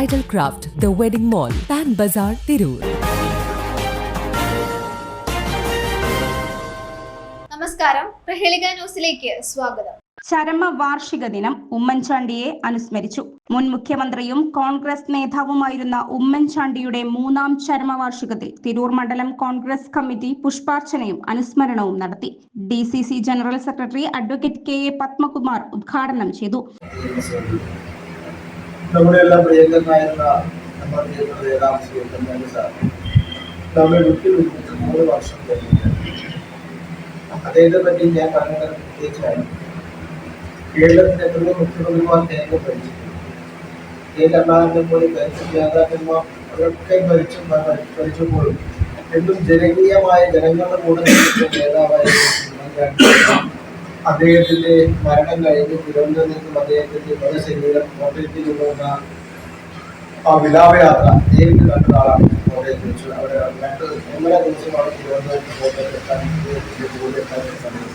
Bridal Craft, The Wedding Mall, Pan Bazaar, Tirur. നമസ്കാരം, പ്രഹേളിക ന്യൂസിലേക്ക് സ്വാഗതം. ചരമവാർഷിക ദിനം ഉമ്മൻചാണ്ടിയെ അനുസ്മരിച്ചു. മുൻ മുഖ്യമന്ത്രിയും കോൺഗ്രസ് നേതാവുമായിരുന്ന ഉമ്മൻചാണ്ടിയുടെ 3-ാം ചരമവാർഷികത്തിൽ തിരൂർ മണ്ഡലം കോൺഗ്രസ് കമ്മിറ്റി പുഷ്പാർച്ചനയും അനുസ്മരണവും നടത്തി. DCC general secretary advocate KA Padmakumar ഉദ്ഘാടനം ചെയ്തു. നമ്മുടെ എല്ലാം പ്രിയങ്കരനായിരുന്ന നമ്മുടെ നേതാവ് ശ്രീ ഉമ്മൻചാണ്ടി സാർ നമ്മെ വിട്ടുപിടിച്ചിട്ട് 3 വർഷം കഴിഞ്ഞിട്ട് അദ്ദേഹത്തെ പറ്റി ഞാൻ പറഞ്ഞത് പ്രത്യേകിച്ചാണ്. കേരളത്തിന്റെ എത്രയോ മുഖ്യമന്ത്രിമാർ കേരളം ഭരിച്ചിട്ടുണ്ട്. കർണാടകത്തെ പോലെ നേതാക്കന്മാർ അവരൊക്കെ ഭരിച്ചപ്പോഴും എന്നും ജനകീയമായ ജനങ്ങളുടെ കൂടെ നേതാവായിരുന്നു ഉമ്മൻചാണ്ടി. അദ്ദേഹത്തിന്റെ മരണം കഴിഞ്ഞ് തിരുവനന്തപുരത്തും അദ്ദേഹത്തിന്റെ മൃതശരീരം കോട്ടയത്തിൽ കൊണ്ടുവന്ന ആ വിലാപയാത്ര നേരിട്ട് കണ്ട ആളാണ്. കോട്ടയത്ത് വെച്ചു അവിടെ 2 ദിവസമാണ് തിരുവനന്തപുരത്ത് കോട്ടയത്തെത്താൻ സമയം.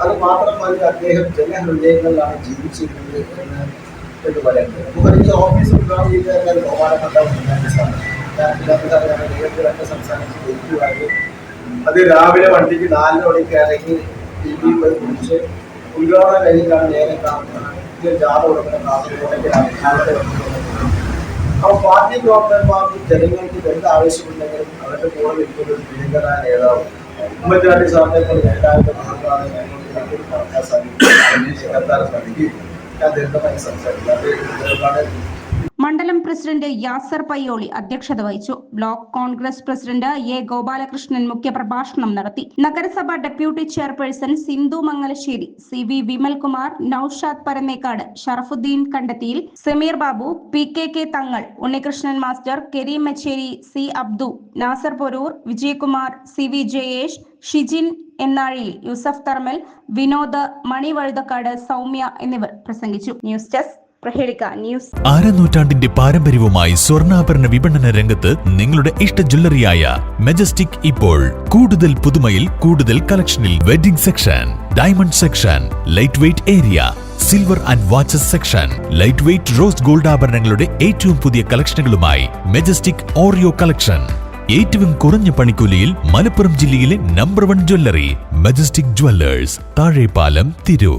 അത് മാത്രമല്ല, അദ്ദേഹം ജനഹൃദയങ്ങളിലാണ് ജീവിച്ചിരുന്നത് എന്ന് പറയുന്നത്. നമുക്ക് ഈ ഓഫീസ് ഉദ്ഘാടനം ചെയ്ത ബഹുമാനപ്പെട്ട ഉമ്മൻചാണ്ടി സാറാണ്. നേരിട്ട് സംസ്ഥാനത്ത് ജയിക്കുവാനും അത് രാവിലെ വണ്ടിക്ക് 4 മണിക്ക് ഇറങ്ങി TV പോയി കുറിച്ച് ഉദ്ഘാടനം കഴിഞ്ഞിട്ടാണ് നേരെ ജാഥ കൊടുക്കുന്ന കാസർഗോഡേക്ക്. അപ്പോൾ പാർട്ടി പ്രവർത്തകന്മാർക്ക് ജനങ്ങൾക്ക് എന്ത് ആവശ്യമുണ്ടെങ്കിലും അവരുടെ കൂടെ നിൽക്കുന്ന ഒരു പ്രിയങ്കരനായ നേതാവ് ഉമ്മൻചാണ്ടി സാറിനെ പോലെ നേതാവിന്റെ ഭാഗമാണ് ഞങ്ങൾക്ക് നടത്താൻ സാധിക്കും. ഞാൻ ദീർഘമായി സംസാരിക്കും. മണ്ഡലം പ്രസിഡന്റ് യാസർ പയ്യോളി അധ്യക്ഷത വഹിച്ചു. Block Congress president A. Gopalakrishnan മുഖ്യപ്രഭാഷണം നടത്തി. നഗരസഭ deputy chairperson Sindhu Mangalassery, CV Vimalkumar, Noushad Parannekkad, Sharafuddin Kandathiyil, Sameer Babu, PKK Thangal, Unnikrishnan master, Kareem Machery, C. Abdu, Nasar Poroor, Vijayakumar, CV Jayesh, Shijin Ennazhiyil, Yusuf Tharmal, Vinod, Mani Vazhuthakkad, Soumya എന്നിവർ പ്രസംഗിച്ചു. News desk news. നൂറ്റാണ്ടിന്റെ പാരമ്പര്യവുമായി സ്വർണ്ണാഭരണ വിപണന രംഗത്ത് നിങ്ങളുടെ ഇഷ്ട ജ്വല്ലറിയായ മെജസ്റ്റിക് ഇപ്പോൾ കൂടുതൽ പുതുമയിൽ കൂടുതൽ കളക്ഷനിൽ. Wedding section, diamond section, light weight area, silver and watches section, light weight rose gold ആഭരണങ്ങളുടെ ഏറ്റവും പുതിയ കളക്ഷനുകളുമായി മെജസ്റ്റിക് ഓറിയോ കളക്ഷൻ. ഏറ്റവും കുറഞ്ഞ പണിക്കൂലിയിൽ മലപ്പുറം ജില്ലയിലെ number 1 jewellery majestic Jewellers, Thazhepalam, Tirur.